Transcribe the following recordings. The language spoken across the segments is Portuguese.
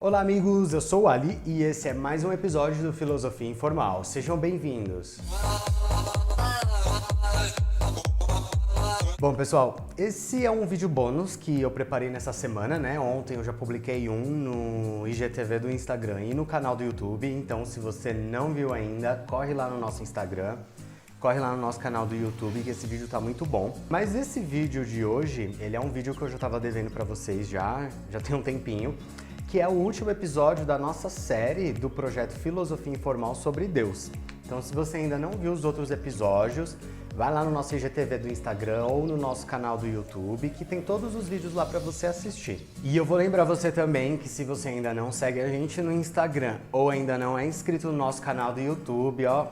Olá amigos, eu sou o Ali e esse é mais um episódio do Filosofia Informal. Sejam bem-vindos. Bom pessoal, esse é um vídeo bônus que eu preparei nessa semana, né? Ontem eu já publiquei um no IGTV do Instagram e no canal do YouTube, então se você não viu ainda, corre lá no nosso Instagram, corre lá no nosso canal do YouTube que esse vídeo tá muito bom. Mas esse vídeo de hoje, ele é um vídeo que eu já tava devendo pra vocês já tem um tempinho, que é o último episódio da nossa série do projeto Filosofia Informal sobre Deus. Então se você ainda não viu os outros episódios, vai lá no nosso IGTV do Instagram ou no nosso canal do YouTube, que tem todos os vídeos lá para você assistir. E eu vou lembrar você também que se você ainda não segue a gente no Instagram ou ainda não é inscrito no nosso canal do YouTube, ó,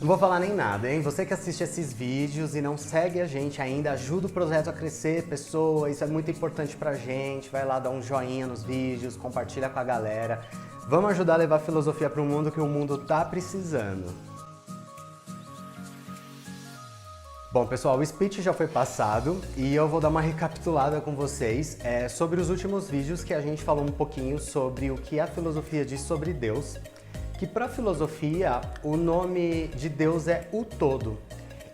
não vou falar nem nada, hein? Você que assiste esses vídeos e não segue a gente ainda, ajuda o projeto a crescer, pessoa, isso é muito importante pra gente. Vai lá dar um joinha nos vídeos, compartilha com a galera. Vamos ajudar a levar a filosofia pro mundo que o mundo tá precisando. Bom, pessoal, o speech já foi passado e eu vou dar uma recapitulada com vocês sobre os últimos vídeos que a gente falou um pouquinho sobre o que a filosofia diz sobre Deus. Que para a filosofia, o nome de Deus é o todo.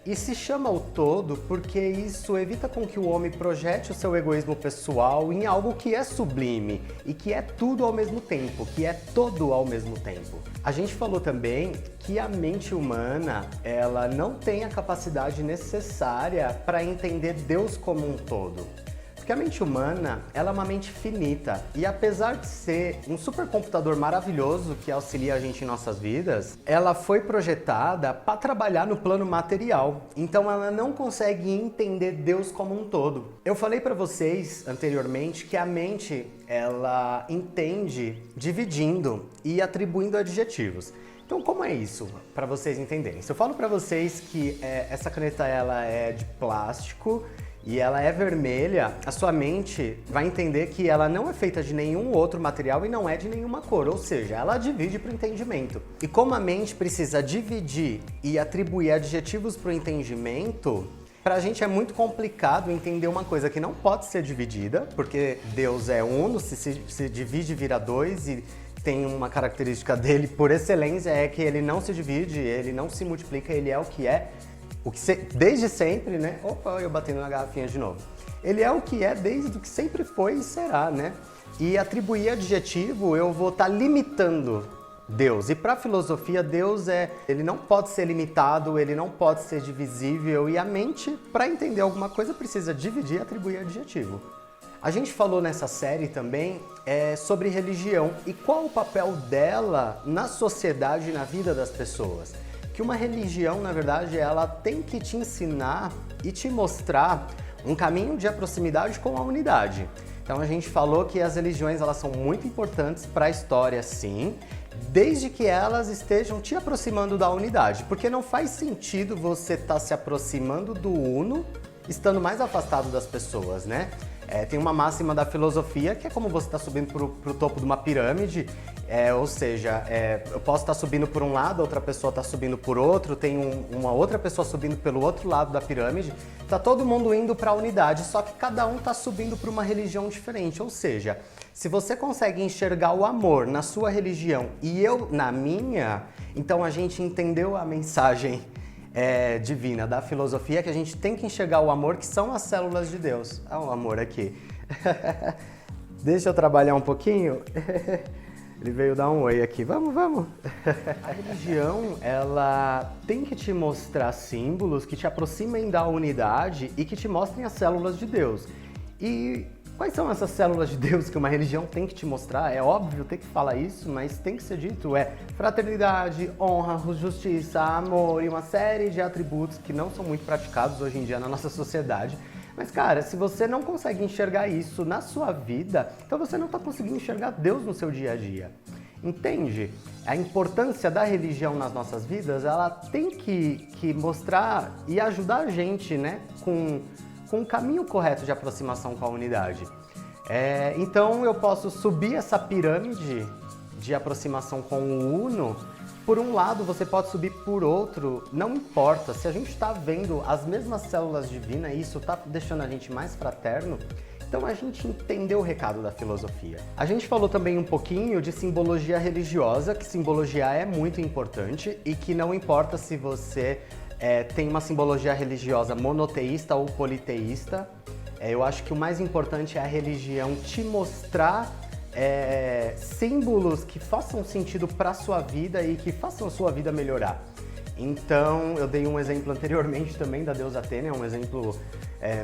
E se chama o todo porque isso evita com que o homem projete o seu egoísmo pessoal em algo que é sublime e que é tudo ao mesmo tempo, que é todo ao mesmo tempo. A gente falou também que a mente humana, ela não tem a capacidade necessária para entender Deus como um todo. Porque a mente humana, ela é uma mente finita e apesar de ser um supercomputador maravilhoso que auxilia a gente em nossas vidas, ela foi projetada para trabalhar no plano material. Então ela não consegue entender Deus como um todo. Eu falei para vocês anteriormente que a mente, ela entende dividindo e atribuindo adjetivos. Então como é isso, para vocês entenderem? Se eu falo para vocês que essa caneta ela é de plástico, e ela é vermelha, a sua mente vai entender que ela não é feita de nenhum outro material e não é de nenhuma cor, ou seja, ela divide para o entendimento. E como a mente precisa dividir e atribuir adjetivos para o entendimento, para a gente é muito complicado entender uma coisa que não pode ser dividida, porque Deus é uno, se divide vira dois e tem uma característica dele por excelência, é que ele não se divide, ele não se multiplica, ele é o que é. Desde sempre, né? Opa, eu batendo na garrafinha de novo. Ele é o que é desde o que sempre foi e será, né? E atribuir adjetivo, eu vou estar limitando Deus. E para a filosofia, Deus ele não pode ser limitado, ele não pode ser divisível. E a mente, para entender alguma coisa, precisa dividir e atribuir adjetivo. A gente falou nessa série também sobre religião e qual o papel dela na sociedade e na vida das pessoas. Que uma religião, na verdade, ela tem que te ensinar e te mostrar um caminho de proximidade com a unidade. Então a gente falou que as religiões elas são muito importantes para a história, sim, desde que elas estejam te aproximando da unidade, porque não faz sentido você estar se aproximando do uno estando mais afastado das pessoas, né? Tem uma máxima da filosofia que é como você está subindo para o topo de uma pirâmide, ou seja, eu posso estar subindo por um lado, outra pessoa está subindo por outro, tem uma outra pessoa subindo pelo outro lado da pirâmide, está todo mundo indo para a unidade, só que cada um está subindo para uma religião diferente, ou seja, se você consegue enxergar o amor na sua religião e eu na minha, então a gente entendeu a mensagem divina da filosofia, que a gente tem que enxergar o amor, que são as células de Deus. Ah, o amor aqui. Deixa eu trabalhar um pouquinho. Ele veio dar um oi aqui. Vamos. A religião, ela tem que te mostrar símbolos que te aproximem da unidade e que te mostrem as células de Deus. E quais são essas células de Deus que uma religião tem que te mostrar? É óbvio, tem que falar isso, mas tem que ser dito. Fraternidade, honra, justiça, amor e uma série de atributos que não são muito praticados hoje em dia na nossa sociedade. Mas, cara, se você não consegue enxergar isso na sua vida, então você não está conseguindo enxergar Deus no seu dia a dia. Entende? A importância da religião nas nossas vidas, ela tem que mostrar e ajudar a gente, né, com o caminho correto de aproximação com a unidade. Então eu posso subir essa pirâmide de aproximação com o uno, por um lado você pode subir por outro, não importa, se a gente está vendo as mesmas células divinas, isso está deixando a gente mais fraterno, Então a gente entendeu o recado da filosofia. A gente falou também um pouquinho de simbologia religiosa, que simbologia é muito importante e que não importa se você tem uma simbologia religiosa monoteísta ou politeísta. Eu acho que o mais importante é a religião te mostrar símbolos que façam sentido para a sua vida e que façam a sua vida melhorar. Então, eu dei um exemplo anteriormente também da deusa Atena, é um exemplo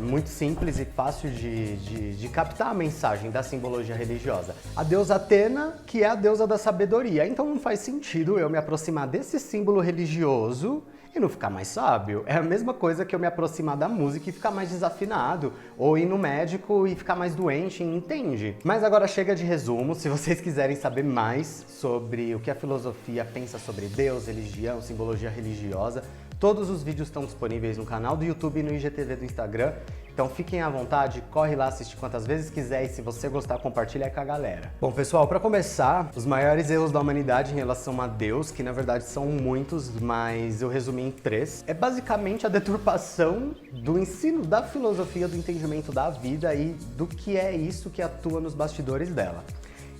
muito simples e fácil de captar a mensagem da simbologia religiosa. A deusa Atena, que é a deusa da sabedoria, então não faz sentido eu me aproximar desse símbolo religioso e não ficar mais sábio. É a mesma coisa que eu me aproximar da música e ficar mais desafinado, ou ir no médico e ficar mais doente, entende? Mas agora chega de resumo. Se vocês quiserem saber mais sobre o que a filosofia pensa sobre Deus, religião, simbologia religiosa, todos os vídeos estão disponíveis no canal do YouTube e no IGTV do Instagram. Então fiquem à vontade, corre lá, assiste quantas vezes quiser e se você gostar, compartilha com a galera. Bom, pessoal, para começar, os maiores erros da humanidade em relação a Deus, que na verdade são muitos, mas eu resumi em 3, é basicamente a deturpação do ensino da filosofia, do entendimento da vida e do que é isso que atua nos bastidores dela.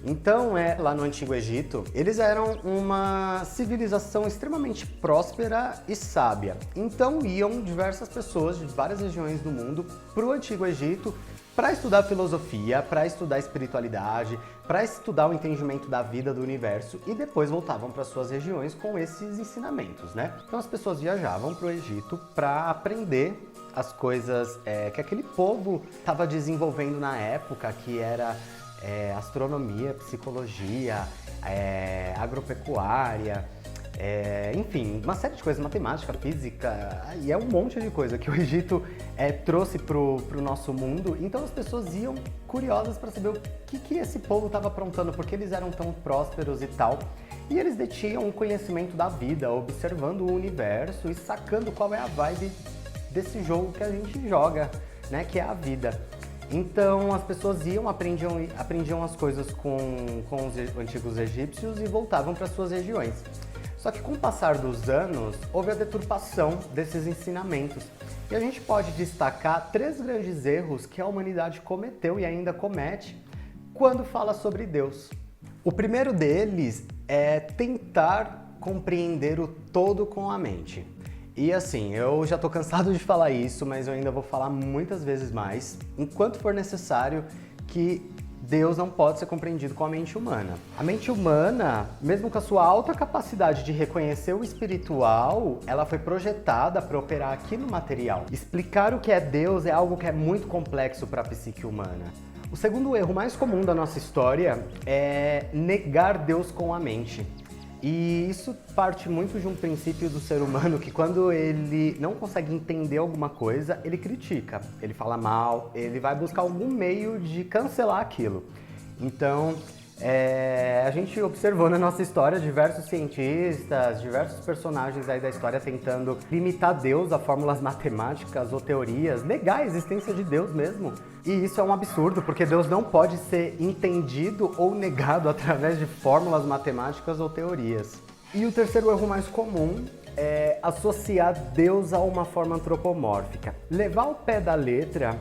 Então, lá no Antigo Egito, eles eram uma civilização extremamente próspera e sábia. Então, iam diversas pessoas de várias regiões do mundo para o Antigo Egito para estudar filosofia, para estudar espiritualidade, para estudar o entendimento da vida, do universo, e depois voltavam para suas regiões com esses ensinamentos, né? Então, as pessoas viajavam para o Egito para aprender as coisas que aquele povo estava desenvolvendo na época, que era astronomia, psicologia, agropecuária, enfim, uma série de coisas, matemática, física, e um monte de coisa que o Egito trouxe pro nosso mundo. Então as pessoas iam curiosas para saber o que esse povo estava aprontando, porque eles eram tão prósperos e tal. E eles detinham um conhecimento da vida, observando o universo e sacando qual é a vibe desse jogo que a gente joga, né, que é a vida. Então as pessoas iam, aprendiam as coisas com os antigos egípcios e voltavam para suas regiões. Só que com o passar dos anos, houve a deturpação desses ensinamentos. E a gente pode destacar 3 grandes erros que a humanidade cometeu e ainda comete quando fala sobre Deus. O primeiro deles é tentar compreender o todo com a mente. E assim, eu já tô cansado de falar isso, mas eu ainda vou falar muitas vezes mais, enquanto for necessário, que Deus não pode ser compreendido com a mente humana. A mente humana, mesmo com a sua alta capacidade de reconhecer o espiritual, ela foi projetada para operar aqui no material. Explicar o que é Deus é algo que é muito complexo para a psique humana. O segundo erro mais comum da nossa história é negar Deus com a mente. E isso parte muito de um princípio do ser humano que quando ele não consegue entender alguma coisa, ele critica, ele fala mal, ele vai buscar algum meio de cancelar aquilo. Então, a gente observou na nossa história diversos cientistas, diversos personagens aí da história tentando limitar Deus a fórmulas matemáticas ou teorias, negar a existência de Deus mesmo. E isso é um absurdo, porque Deus não pode ser entendido ou negado através de fórmulas matemáticas ou teorias. E o terceiro erro mais comum é associar Deus a uma forma antropomórfica. Levar ao pé da letra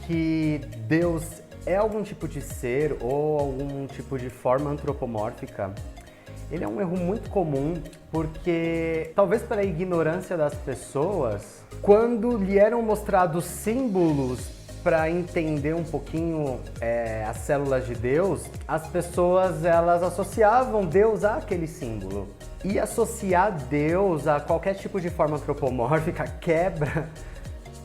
que Deus é algum tipo de ser ou algum tipo de forma antropomórfica, ele é um erro muito comum porque, talvez pela ignorância das pessoas, quando lhe eram mostrados símbolos para entender um pouquinho as células de Deus, as pessoas elas associavam Deus àquele símbolo. E associar Deus a qualquer tipo de forma antropomórfica quebra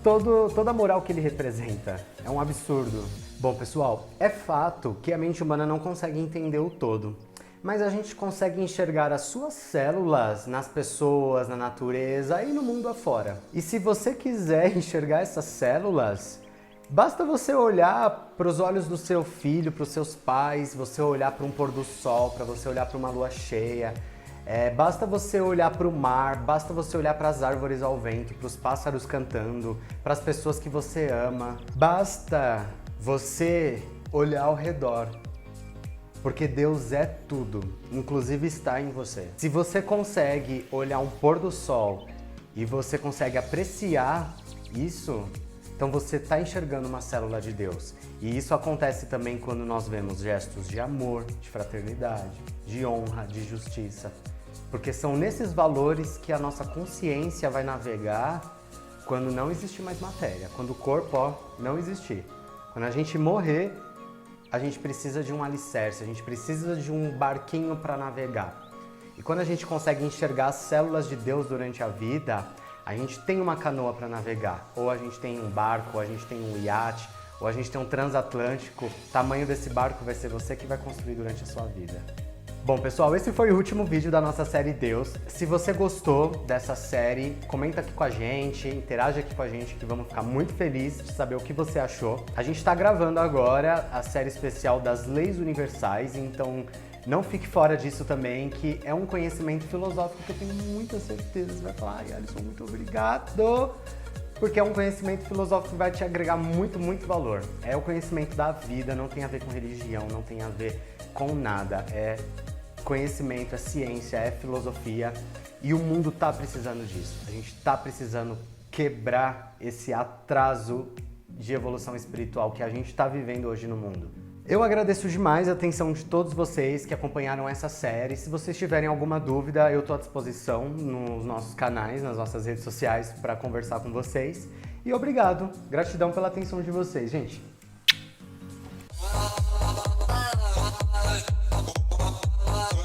toda a moral que ele representa. É um absurdo. Bom, pessoal, é fato que a mente humana não consegue entender o todo, mas a gente consegue enxergar as suas células nas pessoas, na natureza e no mundo afora. E se você quiser enxergar essas células, basta você olhar para os olhos do seu filho, para os seus pais, você olhar para um pôr do sol, para você olhar para uma lua cheia. Basta você olhar para o mar, basta você olhar para as árvores ao vento, para os pássaros cantando, para as pessoas que você ama. Basta você olhar ao redor, porque Deus é tudo, inclusive está em você. Se você consegue olhar um pôr do sol e você consegue apreciar isso, Então você está enxergando uma célula de Deus. E isso acontece também quando nós vemos gestos de amor, de fraternidade, de honra, de justiça. Porque são nesses valores que a nossa consciência vai navegar quando não existe mais matéria, quando o corpo não existir. Quando a gente morrer, a gente precisa de um alicerce, a gente precisa de um barquinho para navegar. E quando a gente consegue enxergar as células de Deus durante a vida, a gente tem uma canoa para navegar. Ou a gente tem um barco, ou a gente tem um iate, ou a gente tem um transatlântico. O tamanho desse barco vai ser você que vai construir durante a sua vida. Bom, pessoal, esse foi o último vídeo da nossa série Deus. Se você gostou dessa série, comenta aqui com a gente, interage aqui com a gente, que vamos ficar muito felizes de saber o que você achou. A gente está gravando agora a série especial das leis universais, então não fique fora disso também, que é um conhecimento filosófico que eu tenho muita certeza. Você vai falar, ai, Alisson, muito obrigado! Porque é um conhecimento filosófico que vai te agregar muito, muito valor. É o conhecimento da vida, não tem a ver com religião, não tem a ver com nada. É conhecimento, é ciência, é filosofia e o mundo está precisando disso. A gente está precisando quebrar esse atraso de evolução espiritual que a gente está vivendo hoje no mundo. Eu agradeço demais a atenção de todos vocês que acompanharam essa série. Se vocês tiverem alguma dúvida, eu estou à disposição nos nossos canais, nas nossas redes sociais para conversar com vocês. E obrigado, gratidão pela atenção de vocês, gente.